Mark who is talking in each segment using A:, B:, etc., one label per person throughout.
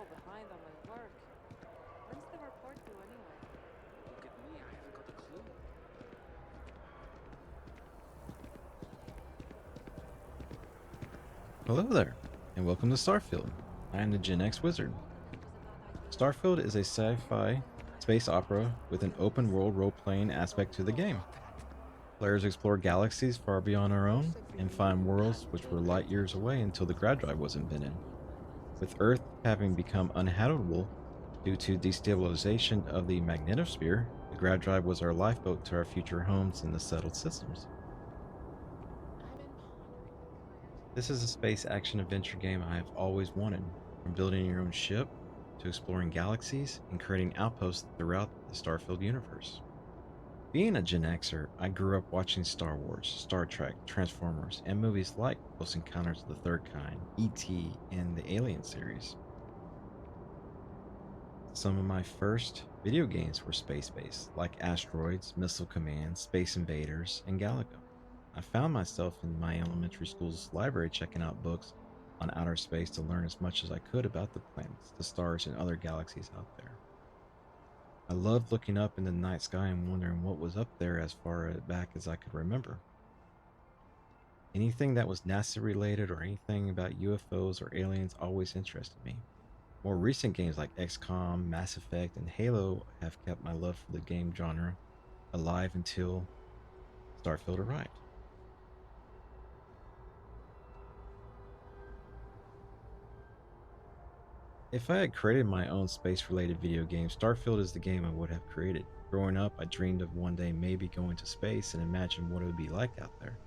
A: behind on my work. When's the report due anyway?
B: Look at me, I haven't got a clue.
C: Hello there, and welcome to Starfield. I am the GenX wizard. Starfield is a sci-fi space opera with an open world role-playing aspect to the game. Players explore galaxies far beyond our own and find worlds which were light years away until the grad drive was invented. With Earth having become uninhabitable due to destabilization of the magnetosphere, the grad drive was our lifeboat to our future homes in the settled systems. This is a space action adventure game I have always wanted, from building your own ship to exploring galaxies and creating outposts throughout the Starfield universe. Being a Gen Xer, I grew up watching Star Wars, Star Trek, Transformers, and movies like Close Encounters of the Third Kind, E.T., and the Alien series. Some of my first video games were space-based, like Asteroids, Missile Command, Space Invaders, and Galaga. I found myself in my elementary school's library checking out books on outer space to learn as much as I could about the planets, the stars, and other galaxies out there. I loved looking up in the night sky and wondering what was up there as far back as I could remember. Anything that was NASA related or anything about UFOs or aliens always interested me. More recent games like XCOM, Mass Effect, and Halo have kept my love for the game genre alive until Starfield arrived. If I had created my own space-related video game, Starfield is the game I would have created. Growing up, I dreamed of one day maybe going to space and imagined what it would be like out there.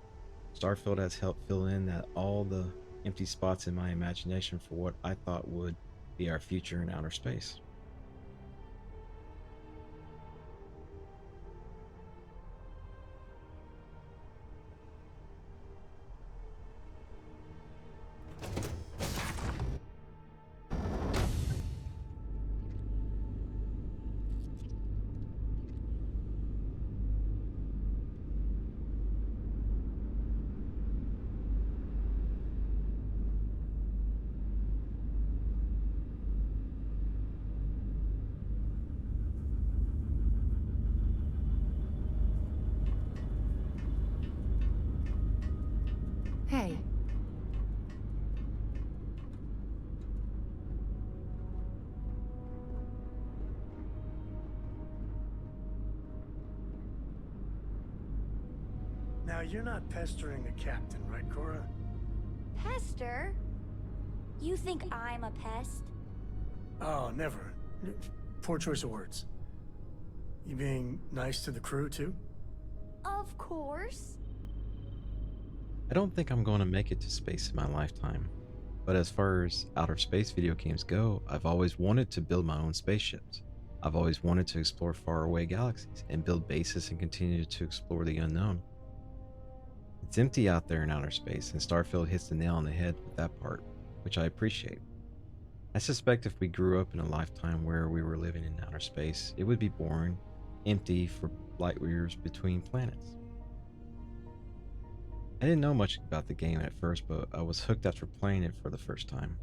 C: Starfield has helped fill in all the empty spots in my imagination for what I thought would be our future in outer space.
D: Hey.
E: Now, you're not pestering the captain, right, Cora?
F: Pester? You think I'm a pest?
E: Oh, never. Poor choice of words. You being nice to the crew, too?
F: Of course.
C: I don't think I'm going to make it to space in my lifetime, but as far as outer space video games go, I've always wanted to build my own spaceships. I've always wanted to explore faraway galaxies and build bases and continue to explore the unknown. It's empty out there in outer space, and Starfield hits the nail on the head with that part, which I appreciate. I suspect if we grew up in a lifetime where we were living in outer space, it would be boring, empty for light years between planets. I didn't know much about the game at first, but I was hooked after playing it for the first time.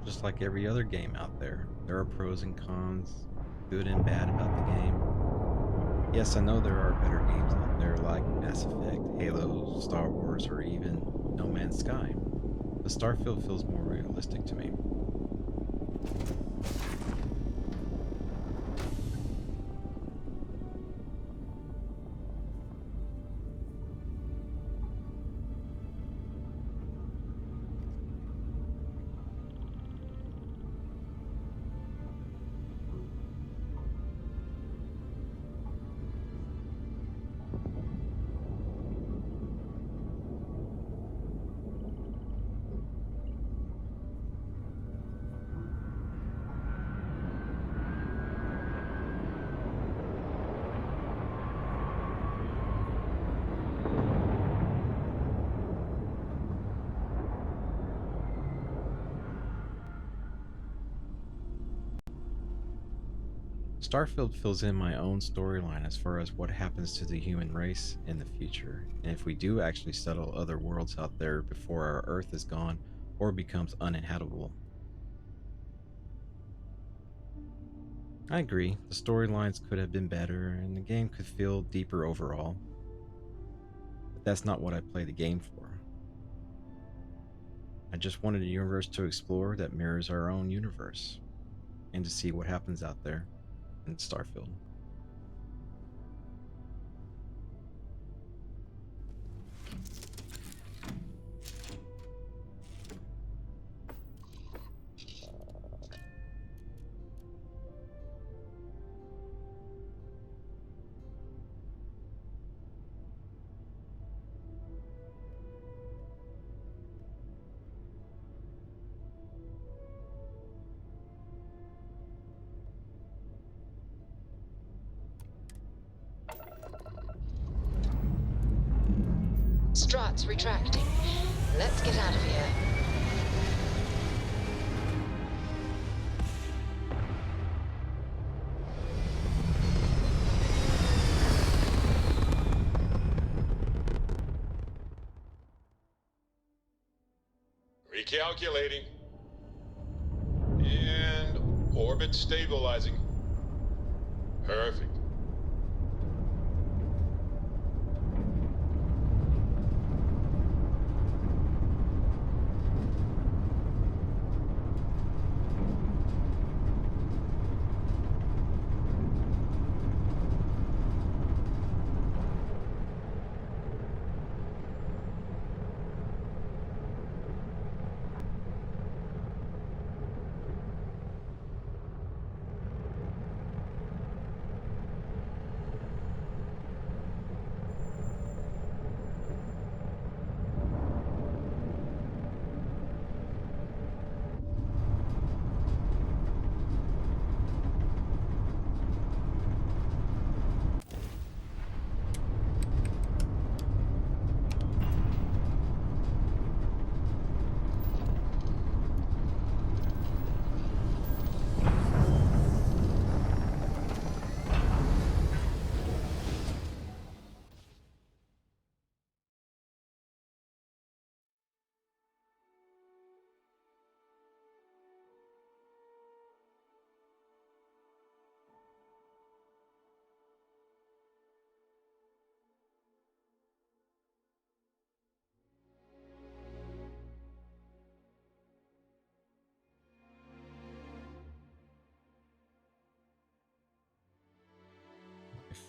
C: Just like every other game out there, there are pros and cons, good and bad about the game. Yes, I know there are better games out there like Mass Effect, Halo, Star Wars, or even No Man's Sky, but Starfield feels more realistic to me. Starfield fills in my own storyline as far as what happens to the human race in the future, and if we do actually settle other worlds out there before our Earth is gone or becomes uninhabitable. I agree, the storylines could have been better and the game could feel deeper overall, but that's not what I play the game for. I just wanted a universe to explore that mirrors our own universe and to see what happens out there in Starfield.
D: Struts retracting. Let's get out of here.
G: Recalculating. And orbit stabilizing. Perfect.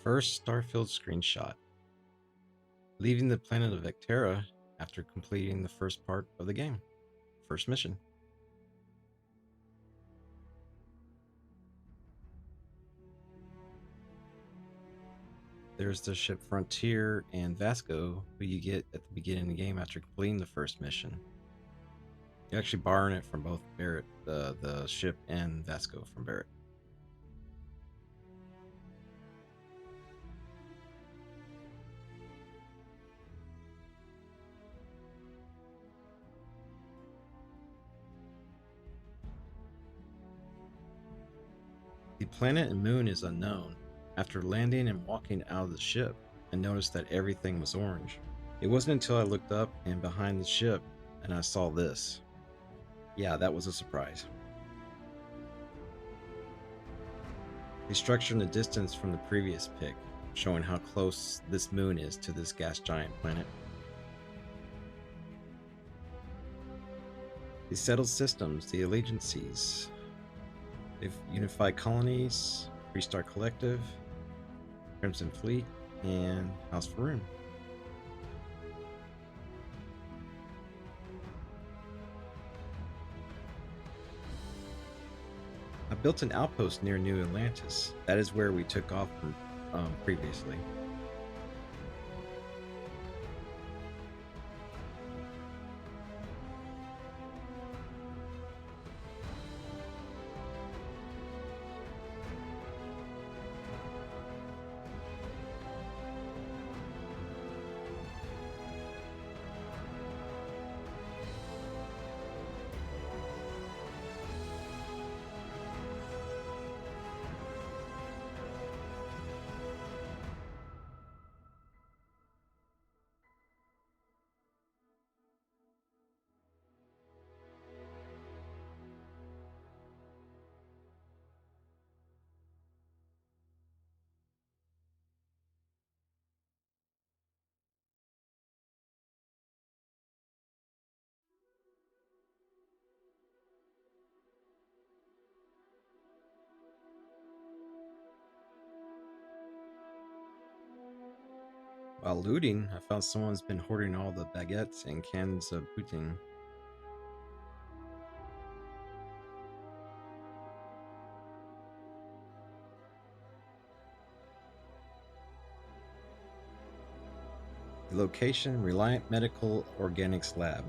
C: First Starfield screenshot. Leaving the planet of Vectera after completing the first part of the game. First mission. There's the ship Frontier and Vasco, who you get at the beginning of the game after completing the first mission. You're actually borrowing it from both Barrett, the ship, and Vasco from Barrett. The planet and moon is unknown. After landing and walking out of the ship, I noticed that everything was orange. It wasn't until I looked up and behind the ship and I saw this. Yeah, that was a surprise. The structure in the distance from the previous pic, showing how close this moon is to this gas giant planet. The settled systems, the allegiances, the unified colonies, Freestar Collective, Crimson Fleet, and House Faroon. I built an outpost near New Atlantis. That is where we took off from previously. While looting, I found someone's been hoarding all the baguettes and cans of poutine. The location, Reliant Medical Organics Lab.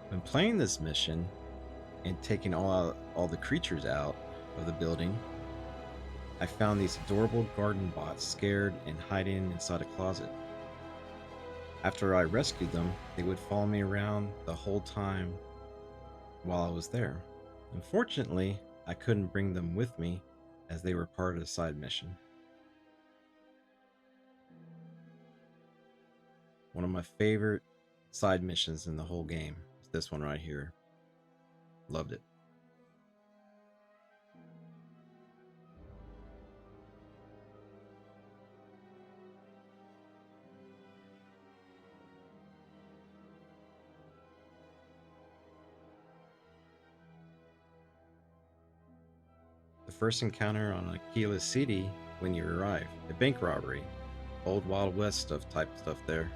C: When playing this mission and taking all the creatures out of the building, I found these adorable garden bots scared and hiding inside a closet. After I rescued them, they would follow me around the whole time while I was there. Unfortunately, I couldn't bring them with me as they were part of the side mission. One of my favorite side missions in the whole game is this one right here. Loved it. The first encounter on Aquila City when you arrive. A bank robbery. Old Wild West type stuff there.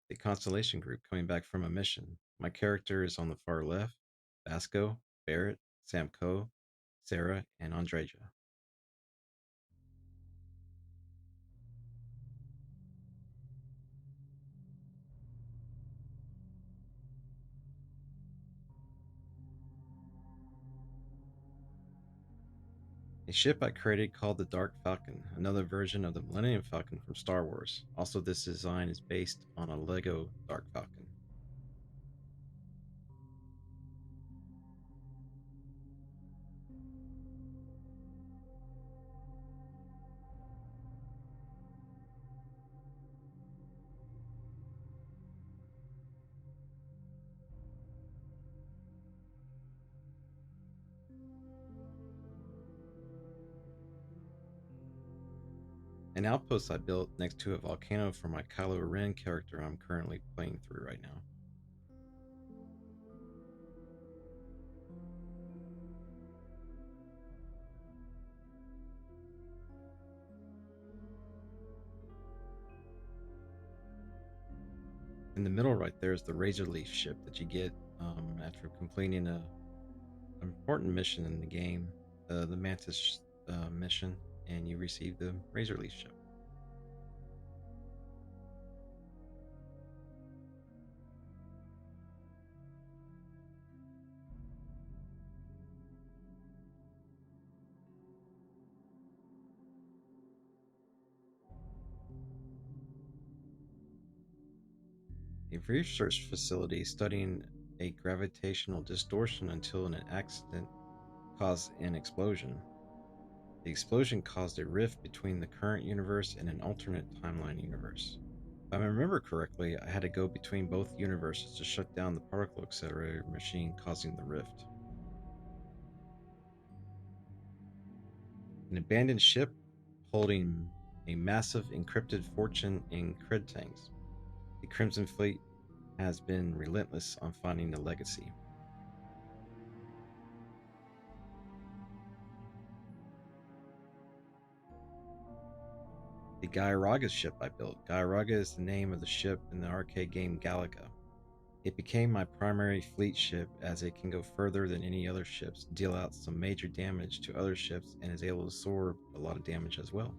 C: The Constellation Group coming back from a mission. My character is on the far left. Vasco, Barrett, Samco, Sarah, and Andreja. A ship I created called the Dark Falcon, another version of the Millennium Falcon from Star Wars. Also, this design is based on a Lego Dark Falcon. An outpost I built next to a volcano for my Kylo Ren character I'm currently playing through right now. In the middle right there is the Razor Leaf ship that you get after completing an important mission in the game, the Mantis mission, and you receive the Razor Leaf ship. A research facility studying a gravitational distortion until an accident caused an explosion. The explosion caused a rift between the current universe and an alternate timeline universe. If I remember correctly, I had to go between both universes to shut down the particle accelerator machine causing the rift. An abandoned ship holding a massive encrypted fortune in cred tanks. The Crimson Fleet has been relentless on finding the legacy. The Gairaga ship I built. Gairaga is the name of the ship in the arcade game Galaga. It became my primary fleet ship as it can go further than any other ships, deal out some major damage to other ships, and is able to absorb a lot of damage as well.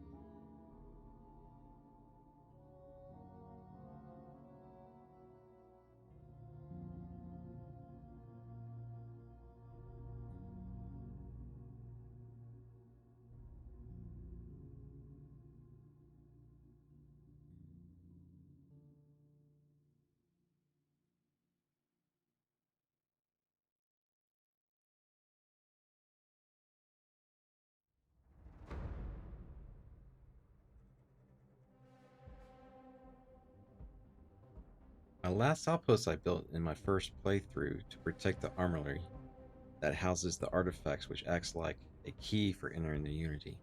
C: My last outpost I built in my first playthrough to protect the armory. that houses the artifacts which acts like a key for entering the Unity.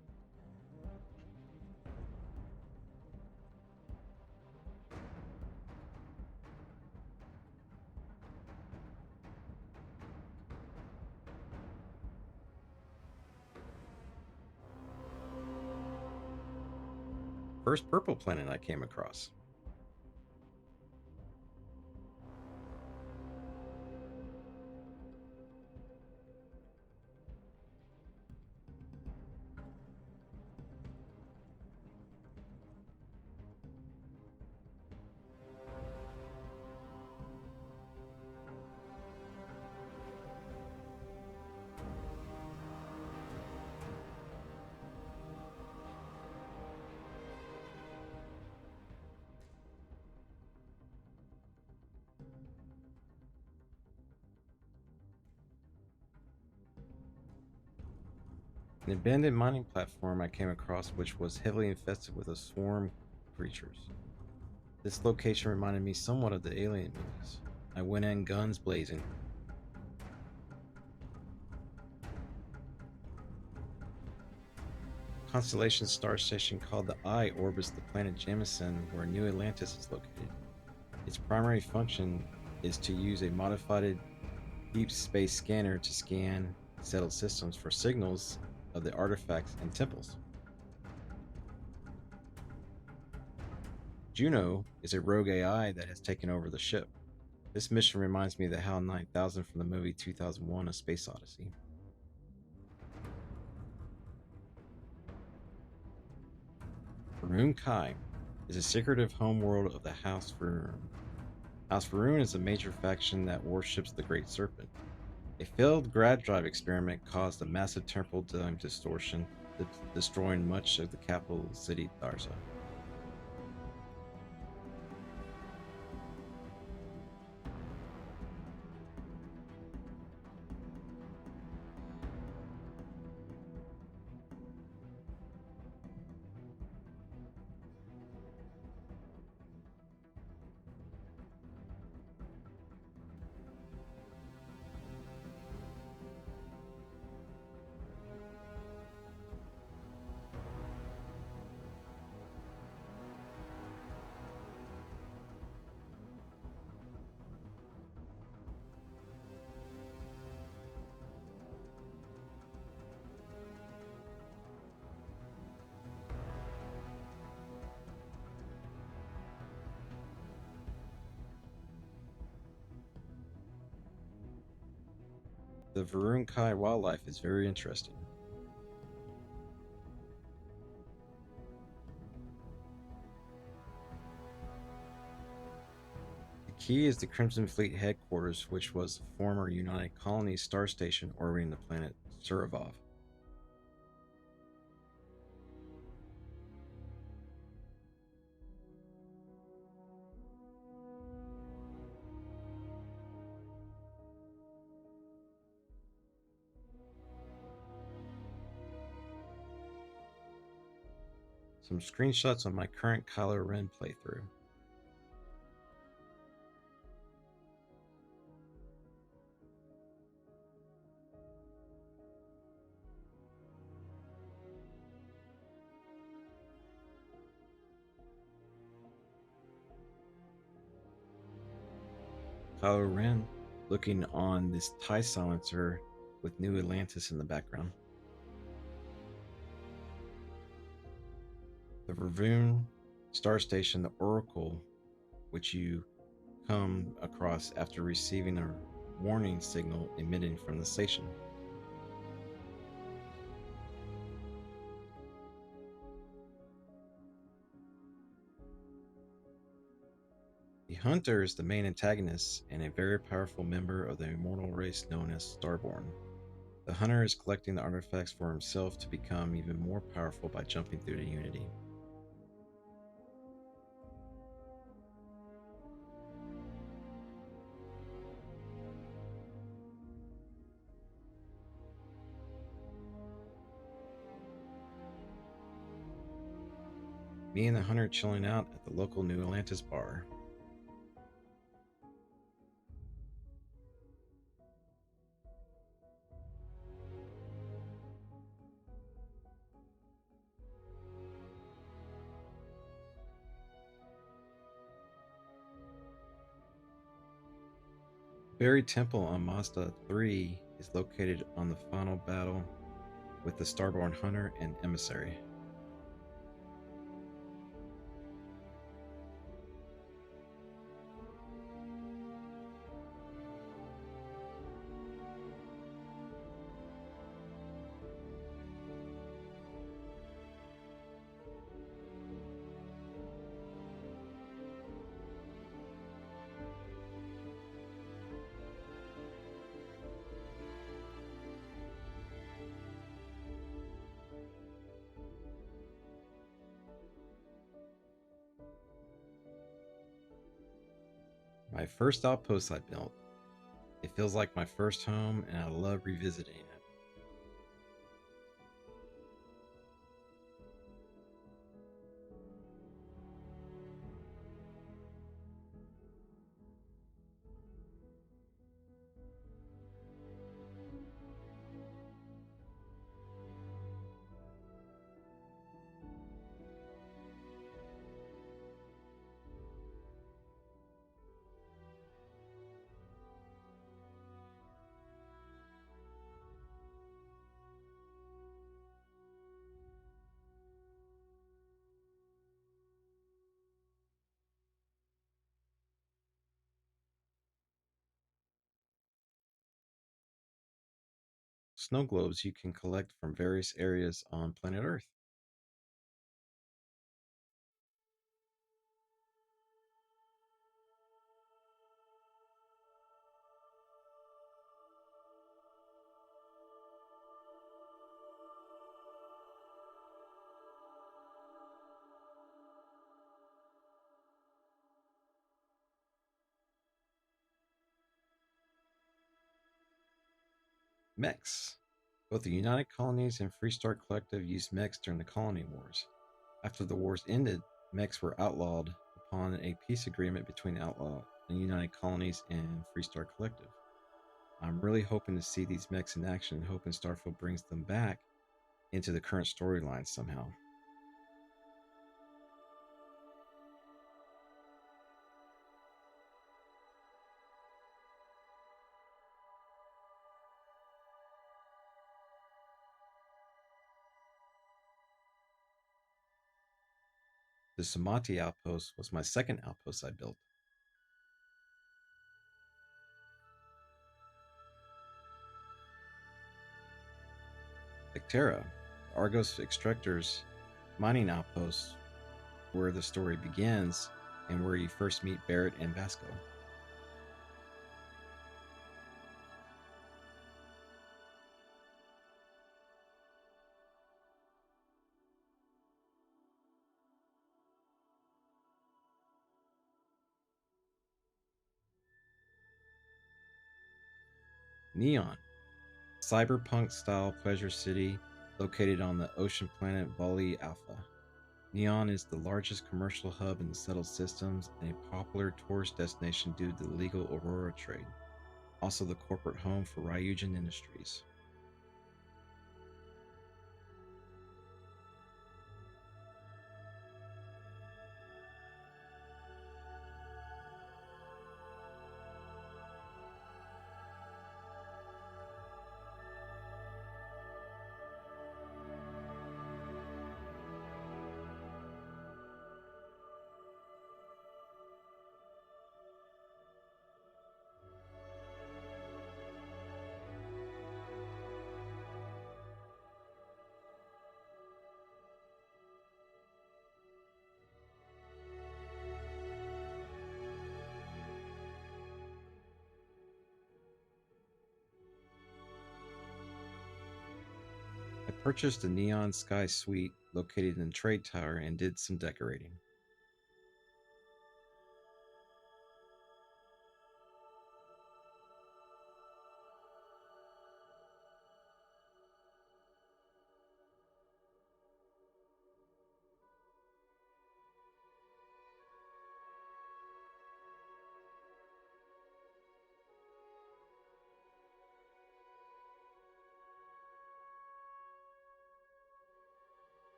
C: First purple planet I came across. An abandoned mining platform I came across which was heavily infested with a swarm of creatures. This location reminded me somewhat of the Alien movies. I went in guns blazing. Constellation star station called the Eye orbits the planet Jamison where New Atlantis is located. Its primary function is to use a modified deep space scanner to scan settled systems for signals of the artifacts and temples. Juno is a rogue AI that has taken over the ship. This mission reminds me of the HAL 9000 from the movie 2001: A Space Odyssey. Varun Kai is a secretive homeworld of the House Varun. House Varun is a major faction that worships the Great Serpent. A failed grad drive experiment caused a massive temporal time distortion, destroying much of the capital city Tharza. The Varun Kai wildlife is very interesting. The key is the Crimson Fleet headquarters, which was the former United Colonies star station orbiting the planet Suravov. Some screenshots of my current Kylo Ren playthrough. Kylo Ren looking on this TIE silencer with New Atlantis in the background. The Varun star station, the Oracle, which you come across after receiving a warning signal emitting from the station. The Hunter is the main antagonist and a very powerful member of the immortal race known as Starborn. The Hunter is collecting the artifacts for himself to become even more powerful by jumping through the Unity. Me and the Hunter chilling out at the local New Atlantis bar. Buried Temple on Mazda 3 is located on the final battle with the Starborn Hunter and Emissary. My first outpost I built. It feels like my first home, and I love revisiting it. Snow globes you can collect from various areas on planet Earth. Mechs. Both the United Colonies and Freestar Collective used mechs during the Colony Wars. After the wars ended, mechs were outlawed upon a peace agreement between Outlaw and United Colonies and Freestar Collective. I'm really hoping to see these mechs in action and hoping Starfield brings them back into the current storyline somehow. The Samati outpost was my second outpost I built. Ictera, Argos Extractors mining outpost, where the story begins and where you first meet Barrett and Vasco. Neon, cyberpunk style pleasure city located on the ocean planet Vali Alpha. Neon is the largest commercial hub in the settled systems and a popular tourist destination due to the legal Aurora trade. Also the corporate home for Ryujin Industries. I purchased a Neon Sky Suite located in the Trade Tower and did some decorating.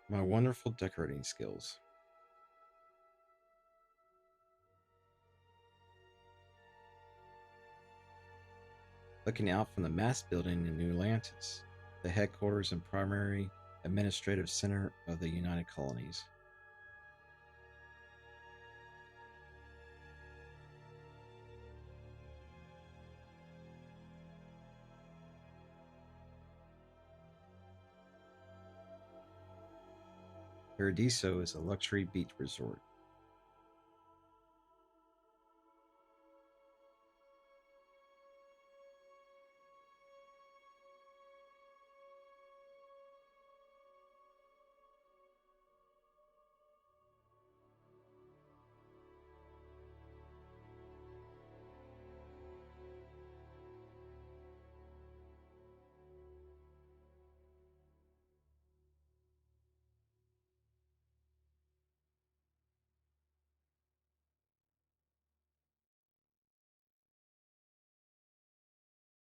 C: My wonderful decorating skills. Looking out from the mast building in New Atlantis, the headquarters and primary administrative center of the United Colonies. Paradiso is a luxury beach resort.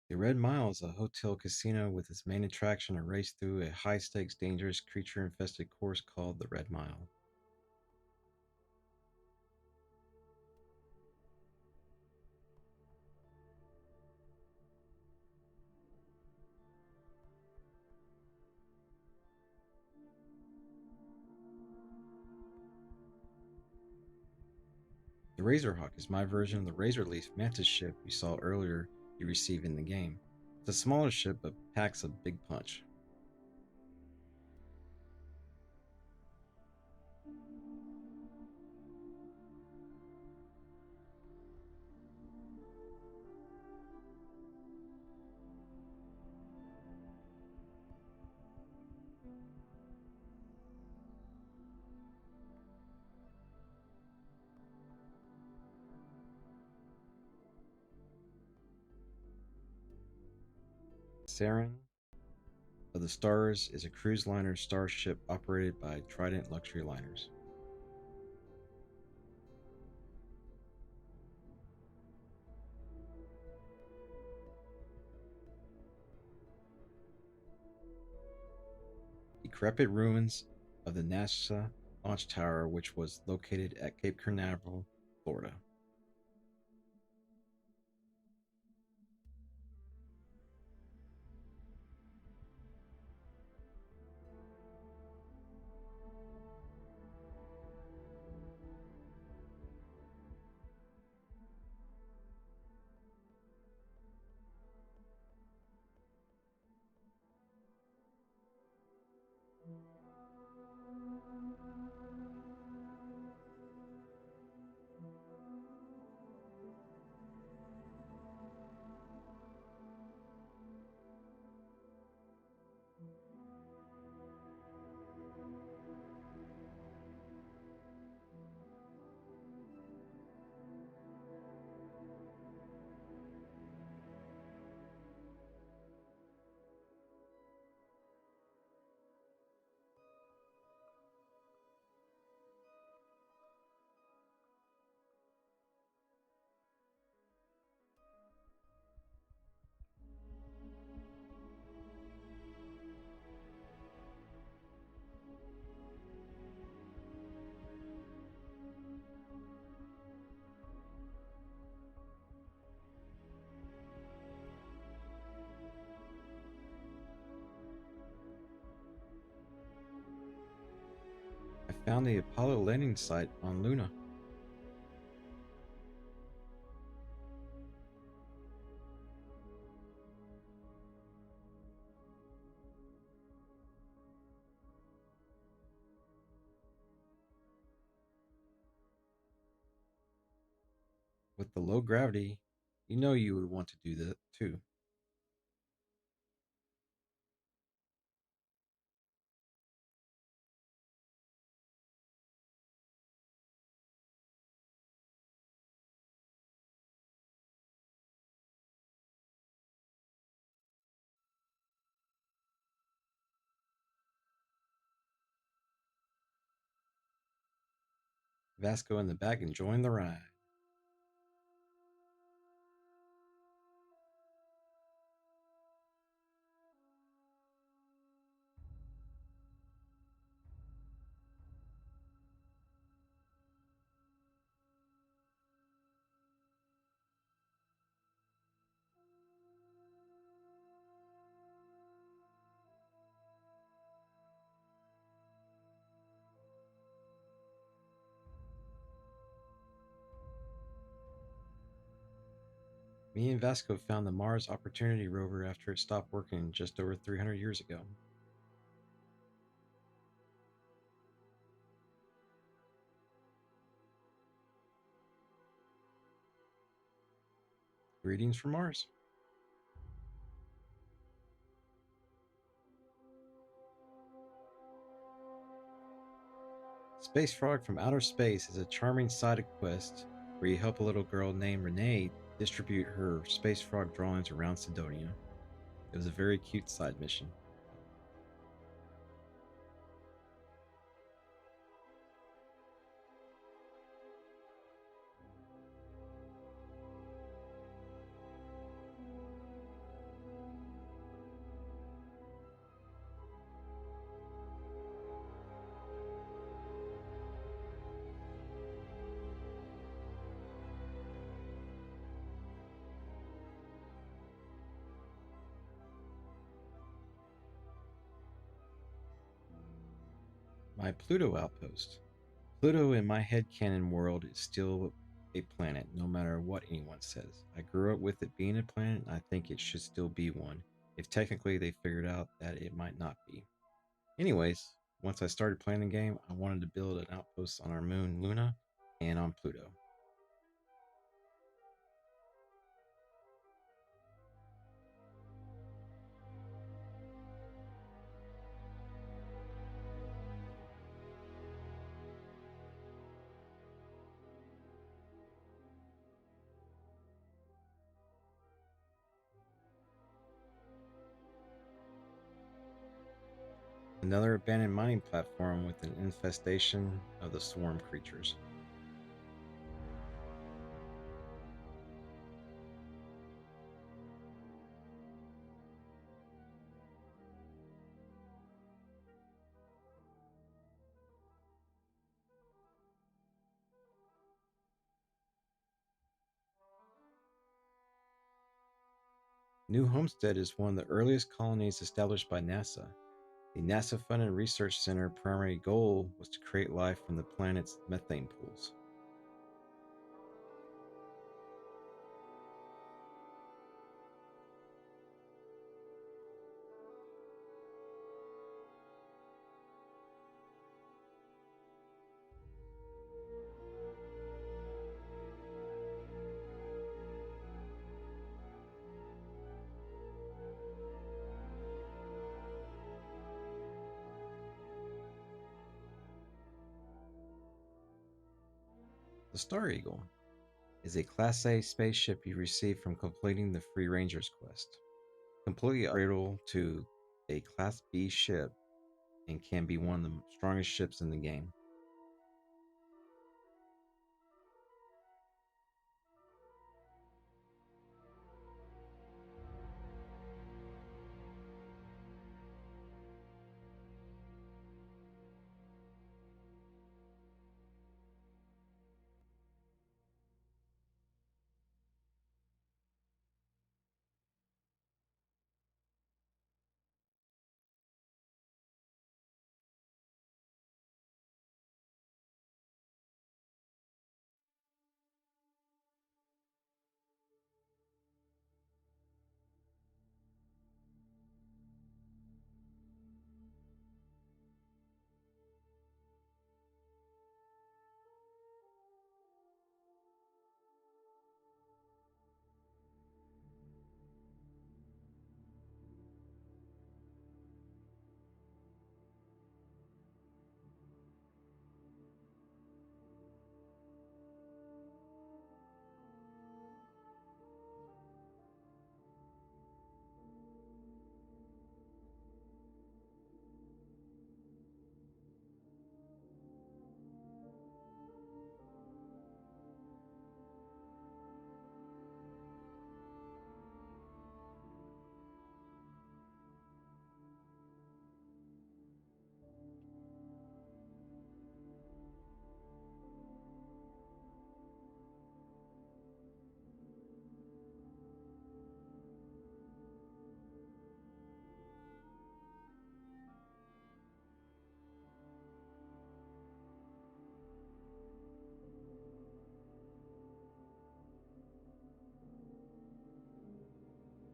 C: The Red Mile is a hotel casino with its main attraction a race through a high stakes, dangerous, creature infested course called the Red Mile. The Razorhawk is my version of the Razorleaf mantis ship you saw earlier you receive in the game. It's a smaller ship but packs a big punch. Saren of the Stars is a cruise liner starship operated by Trident Luxury Liners. Decrepit ruins of the NASA launch tower, which was located at Cape Canaveral, Florida. I found the Apollo landing site on Luna. With the low gravity, you know you would want to do that too. Vasco in the back enjoying the ride. Me and Vasco found the Mars Opportunity rover after it stopped working just over 300 years ago. Greetings from Mars. Space Frog from Outer Space is a charming side quest where you help a little girl named Renee distribute her space frog drawings around Sidonia. It was a very cute side mission. My Pluto outpost. Pluto in my headcanon world is still a planet, no matter what anyone says. I grew up with it being a planet, and I think it should still be one, if technically they figured out that it might not be. Anyways, once I started playing the game, I wanted to build an outpost on our moon Luna and on Pluto. Another abandoned mining platform with an infestation of the swarm creatures. New Homestead is one of the earliest colonies established by NASA. The NASA funded research center primary goal was to create life from the planet's methane pools. The Star Eagle is a Class A spaceship you receive from completing the Free Rangers quest. Completely upgradable to a Class B ship and can be one of the strongest ships in the game.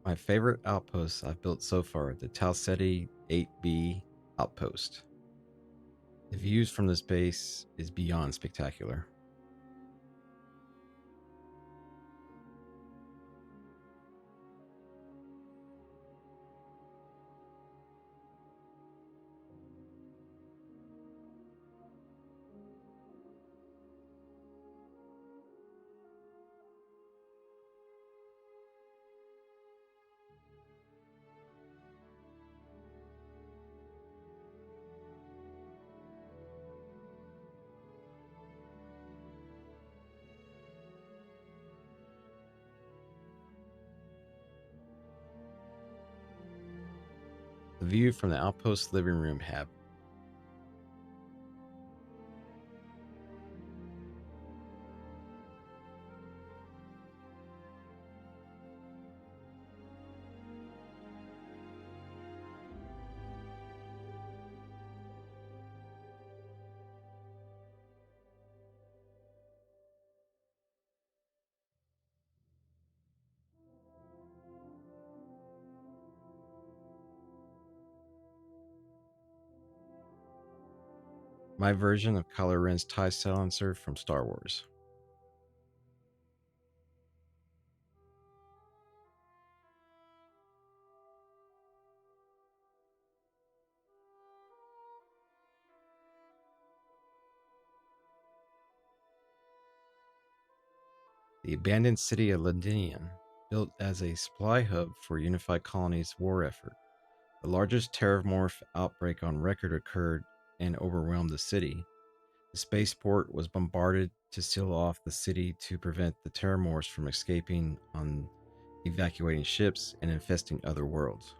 C: My favorite outposts I've built so far, the Talseti 8B outpost. The views from this base is beyond spectacular. The view from the outpost living room have my version of Kylo Ren's TIE silencer from Star Wars. The abandoned city of Londinium, built as a supply hub for Unified Colony's war effort. The largest terramorph outbreak on record occurred and overwhelmed the city. The spaceport was bombarded to seal off the city to prevent the terramorphs from escaping on evacuating ships and infesting other worlds.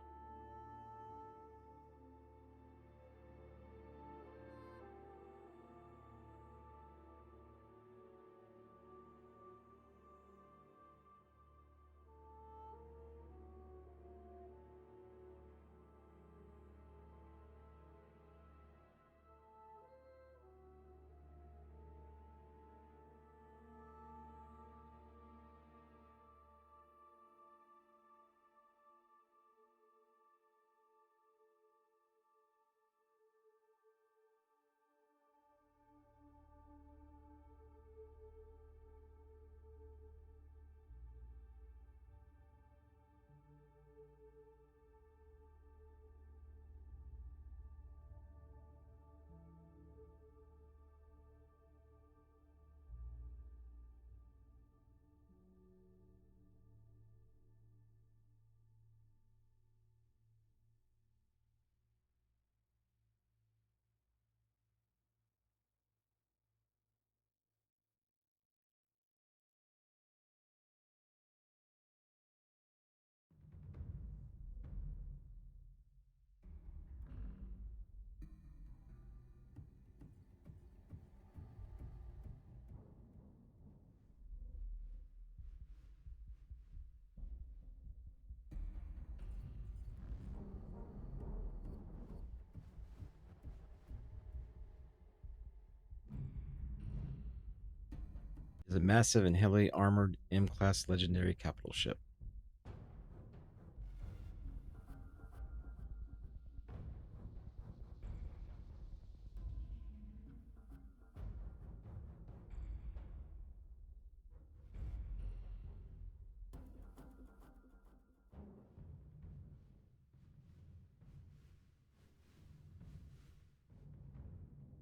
C: It is a massive and heavily armored M-class legendary capital ship.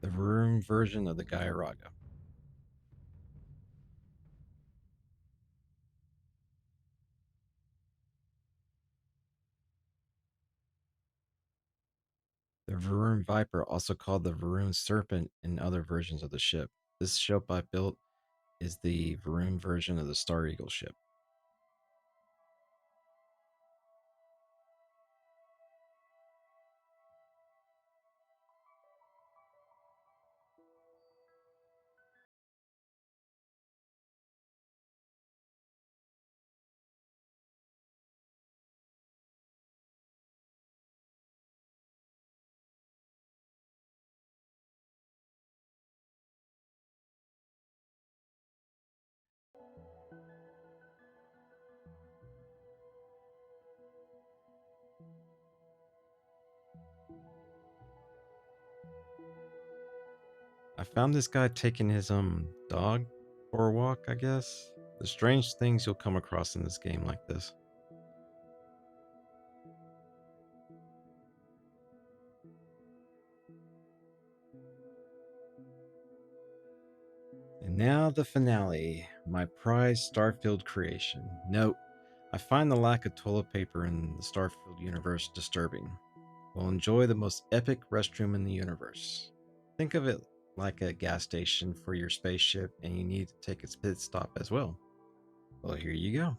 C: The Varun version of the Gairaga. The Varun Viper, also called the Varun Serpent in other versions of the ship. This ship I built is the Varun version of the Star Eagle ship. I found this guy taking his dog for a walk, I guess. The strange things you'll come across in this game like this. And now the finale, my prized Starfield creation. Note, I find the lack of toilet paper in the Starfield universe disturbing. We'll enjoy the most epic restroom in the universe. Think of it like a gas station for your spaceship and you need to take its pit stop as well. Well, here you go.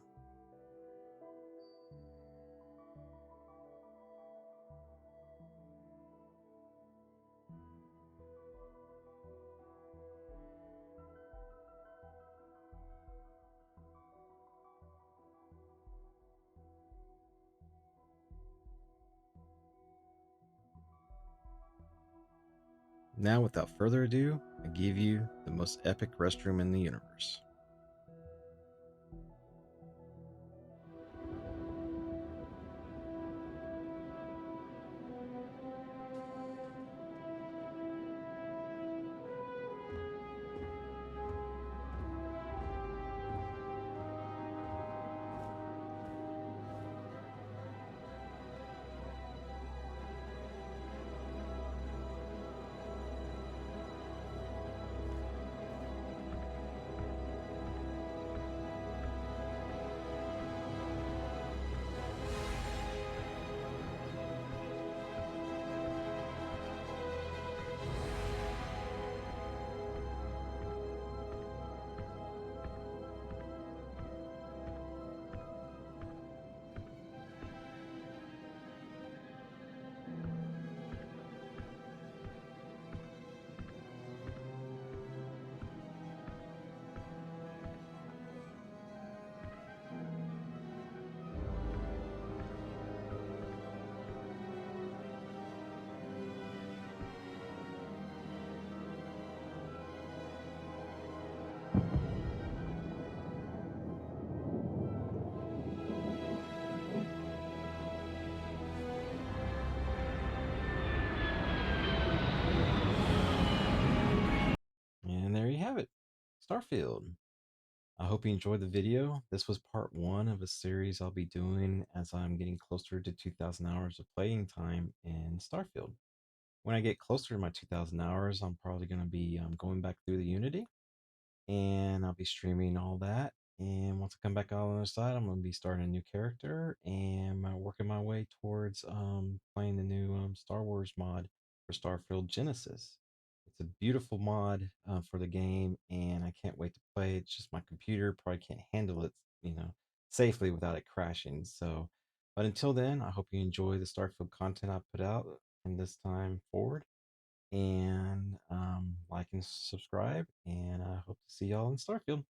C: Now, without further ado, I give you the most epic restroom in the universe. And there you have it, Starfield. I hope you enjoyed the video. This was part one of a series I'll be doing as I'm getting closer to 2,000 hours of playing time in Starfield. When I get closer to my 2,000 hours, I'm probably going to be going back through the Unity and I'll be streaming all that. And once I come back out on the other side, I'm going to be starting a new character and working my way towards playing the new Star Wars mod for Starfield Genesis. It's a beautiful mod for the game, and I can't wait to play it. It's just my computer probably can't handle it, safely without it crashing. So, but until then, I hope you enjoy the Starfield content I put out from this time forward and like and subscribe. And I hope to see y'all in Starfield.